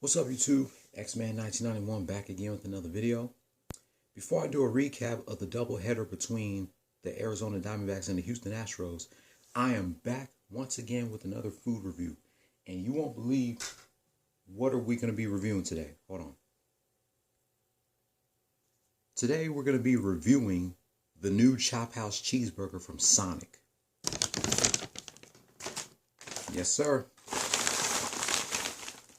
What's up, YouTube? X-Man 1991 back again with another video. Before I do a recap of the doubleheader between the Arizona Diamondbacks and the Houston Astros, I am back once again with another food review. And you won't believe what are we going to be reviewing today. Hold on. Today we're going to be reviewing the new Chophouse cheeseburger from Sonic. Yes, sir.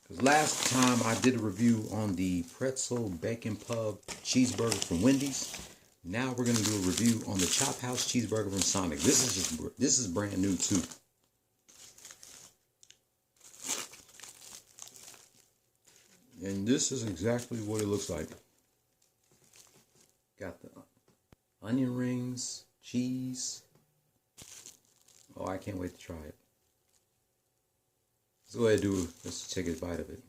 Because last time I did a review on the pretzel bacon pub cheeseburger from Wendy's. Now we're going to do a review on the Chophouse cheeseburger from Sonic. This is brand new too. And this is exactly what it looks like. Got the onion rings, cheese. Oh, I can't wait to try it. Let's go ahead and let's take a bite of it.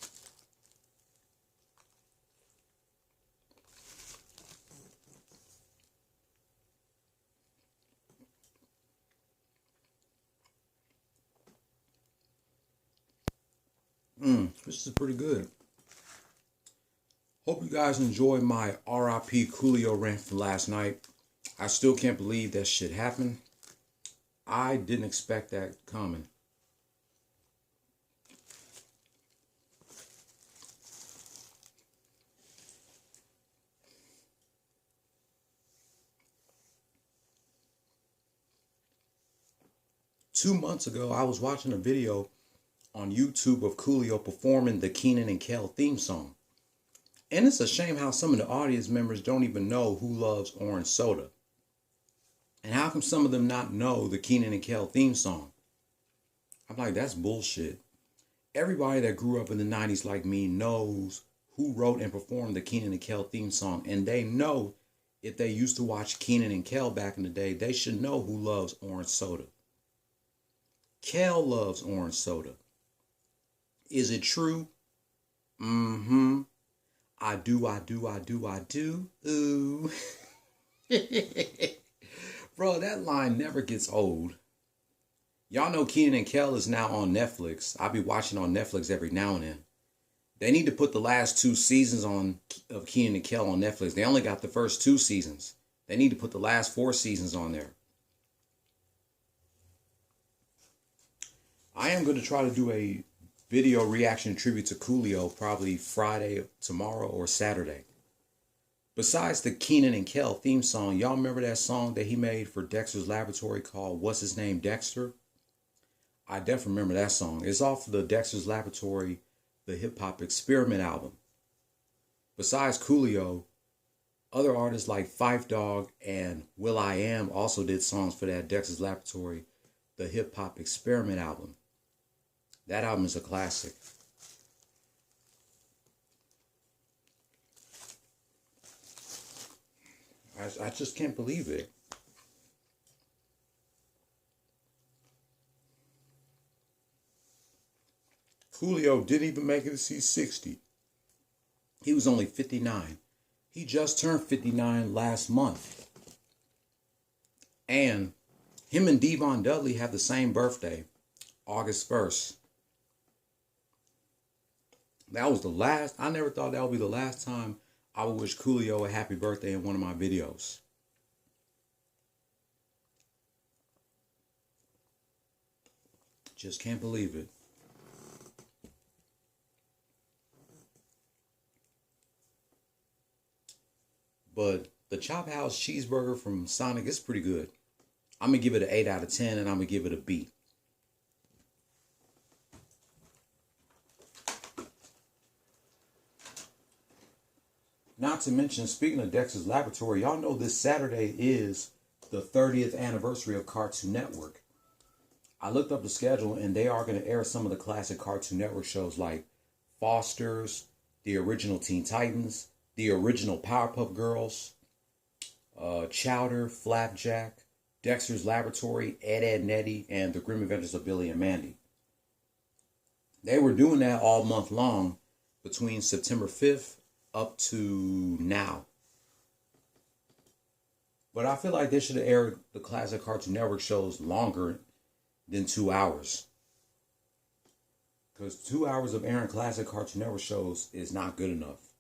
This is pretty good. Hope you guys enjoyed my RIP Coolio rant from last night. I still can't believe that shit happened. I didn't expect that coming. Two months ago, I was watching a video on YouTube of Coolio performing the Kenan and Kel theme song. And it's a shame how some of the audience members don't even know who loves orange soda. And how come some of them not know the Kenan and Kel theme song? I'm like, that's bullshit. Everybody that grew up in the 90s like me knows who wrote and performed the Kenan and Kel theme song. And they know if they used to watch Kenan and Kel back in the day, they should know who loves orange soda. Kel loves orange soda. Is it true? Mm-hmm. I do. Ooh. Bro, that line never gets old. Y'all know Kenan and Kel is now on Netflix. I'll be watching on Netflix every now and then. They need to put the last 2 seasons of Kenan and Kel on Netflix. They only got the first 2 seasons. They need to put the last 4 seasons on there. I am going to try to do a video reaction tribute to Coolio probably Friday, tomorrow, or Saturday. Besides the Kenan and Kel theme song, y'all remember that song that he made for Dexter's Laboratory called What's His Name, Dexter? I definitely remember that song. It's off of the Dexter's Laboratory, the Hip Hop Experiment album. Besides Coolio, other artists like Phife Dawg and will.i.am also did songs for that Dexter's Laboratory, the Hip Hop Experiment album. That album is a classic. I just can't believe it. Coolio didn't even make it to see 60. He was only 59. He just turned 59 last month. And him and Devon Dudley have the same birthday, August 1st. That was the last. I never thought that would be the last time I would wish Coolio a happy birthday in one of my videos. Just can't believe it. But the Chophouse cheeseburger from Sonic is pretty good. I'm going to give it an 8 out of 10 and I'm going to give it a B. Not to mention, speaking of Dexter's Laboratory, y'all know this Saturday is the 30th anniversary of Cartoon Network. I looked up the schedule and they are going to air some of the classic Cartoon Network shows like Foster's, the original Teen Titans, the original Powerpuff Girls, Chowder, Flapjack, Dexter's Laboratory, Ed, Edd n Eddy, and the Grim Adventures of Billy and Mandy. They were doing that all month long between September 5th up to now. But I feel like they should have aired the classic Cartoon Network shows longer than 2 hours. Because 2 hours of airing classic Cartoon Network shows is not good enough.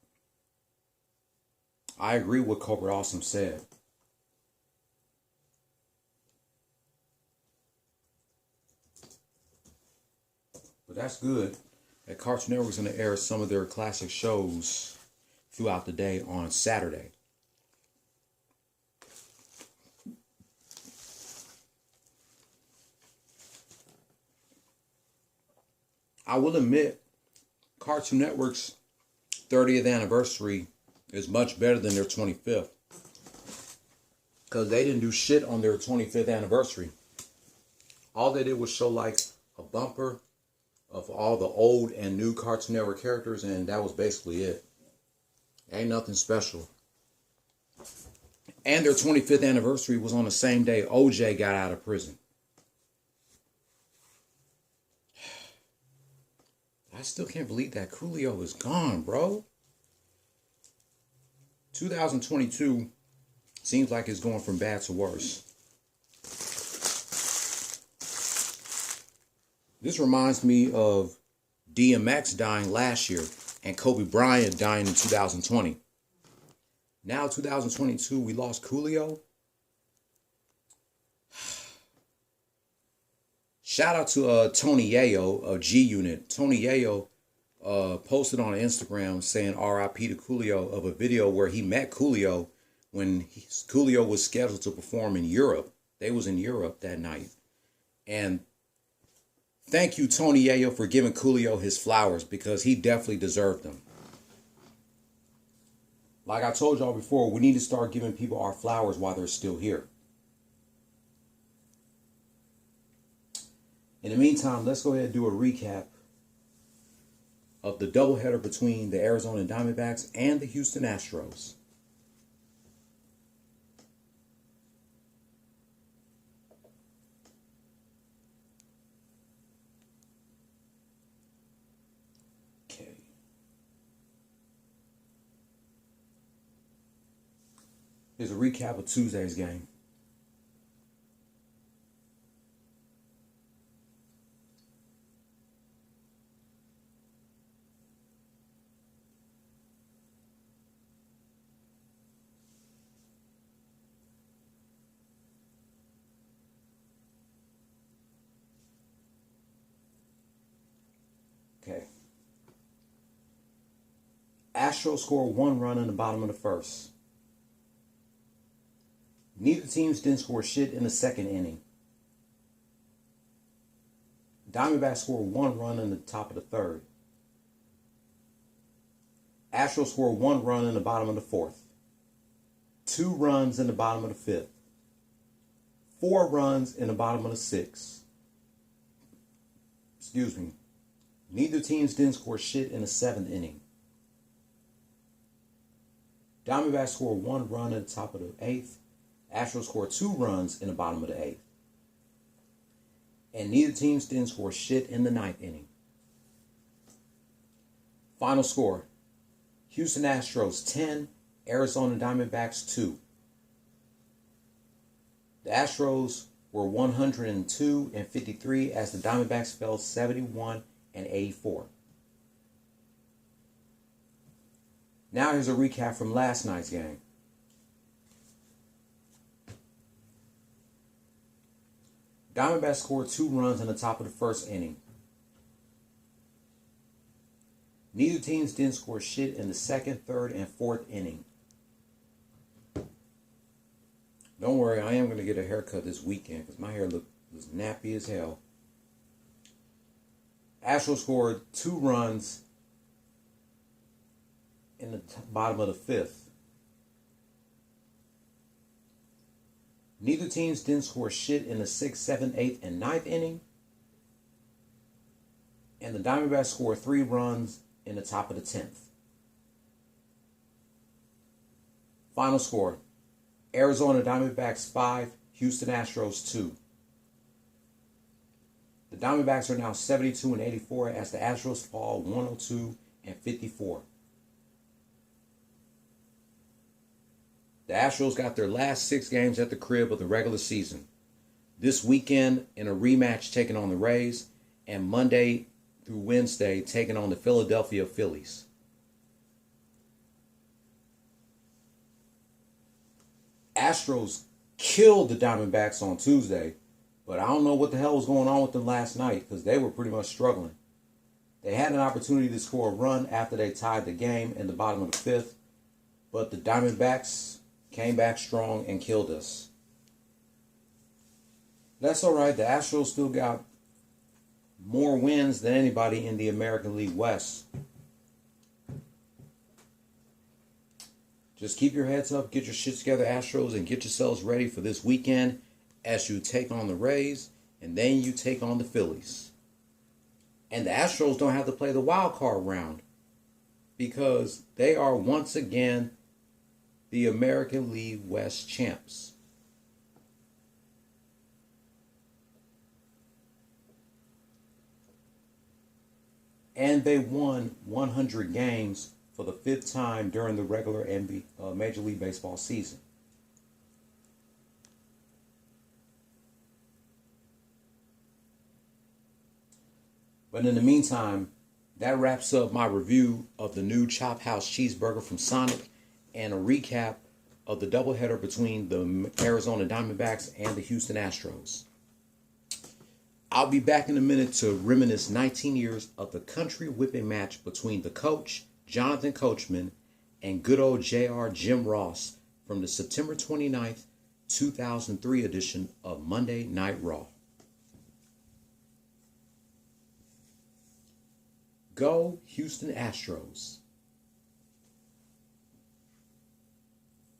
I agree with what Corporate Awesome said. But that's good that Cartoon Network is going to air some of their classic shows throughout the day on Saturday. I will admit, Cartoon Network's 30th anniversary is much better than their 25th. Because they didn't do shit on their 25th anniversary. All they did was show like a bumper of all the old and new Cartoon Network characters, and that was basically it. Ain't nothing special. And their 25th anniversary was on the same day OJ got out of prison. I still can't believe that Coolio is gone, bro. 2022 seems like it's going from bad to worse. This reminds me of DMX dying last year and Kobe Bryant dying in 2020. Now 2022, we lost Coolio. Shout out to Tony Yayo of G Unit. Tony Yayo posted on Instagram saying RIP to Coolio of a video where he met Coolio when Coolio was scheduled to perform in Europe. They was in Europe that night. And thank you, Tony Yayo, for giving Coolio his flowers because he definitely deserved them. Like I told y'all before, we need to start giving people our flowers while they're still here. In the meantime, let's go ahead and do a recap of the doubleheader between the Arizona Diamondbacks and the Houston Astros. Okay. Here's a recap of Tuesday's game. Okay. Astros score 1 run in the bottom of the first. Neither teams didn't score shit in the second inning. Diamondbacks score 1 run in the top of the third. Astros score 1 run in the bottom of the fourth. 2 runs in the bottom of the fifth. 4 runs in the bottom of the sixth. Excuse me. Neither teams didn't score shit in the seventh inning. Diamondbacks score 1 run at the top of the eighth. Astros score 2 runs in the bottom of the eighth. And neither teams didn't score shit in the ninth inning. Final score. Houston Astros 10, Arizona Diamondbacks 2. The Astros were 102-53 as the Diamondbacks fell 71-84. Now here's a recap from last night's game. Diamondbacks scored 2 runs in the top of the first inning. Neither teams didn't score shit in the second, third, and fourth inning. Don't worry, I am going to get a haircut this weekend because my hair looks nappy as hell. Astros scored 2 runs in the bottom of the fifth. Neither teams didn't score shit in the 6th, 7th, 8th, and 9th inning. And the Diamondbacks scored 3 runs in the top of the 10th. Final score. Arizona Diamondbacks 5, Houston Astros 2. The Diamondbacks are now 72-84 as the Astros fall 102-54. The Astros got their last 6 games at the crib of the regular season. This weekend in a rematch taking on the Rays, and Monday through Wednesday, taking on the Philadelphia Phillies. Astros killed the Diamondbacks on Tuesday, but I don't know what the hell was going on with them last night because they were pretty much struggling. They had an opportunity to score a run after they tied the game in the bottom of the fifth, but the Diamondbacks came back strong and killed us. That's all right. The Astros still got more wins than anybody in the American League West. Just keep your heads up, get your shit together, Astros, and get yourselves ready for this weekend as you take on the Rays and then you take on the Phillies. And the Astros don't have to play the wild card round because they are once again the American League West champs. And they won 100 games for the 5th time during the regular Major League Baseball season. But in the meantime, that wraps up my review of the new Chophouse cheeseburger from Sonic and a recap of the doubleheader between the Arizona Diamondbacks and the Houston Astros. I'll be back in a minute to reminisce 19 years of the country whipping match between the coach, Jonathan Coachman, and good old JR Jim Ross from the September 29th, 2003 edition of Monday Night Raw. Go Houston Astros.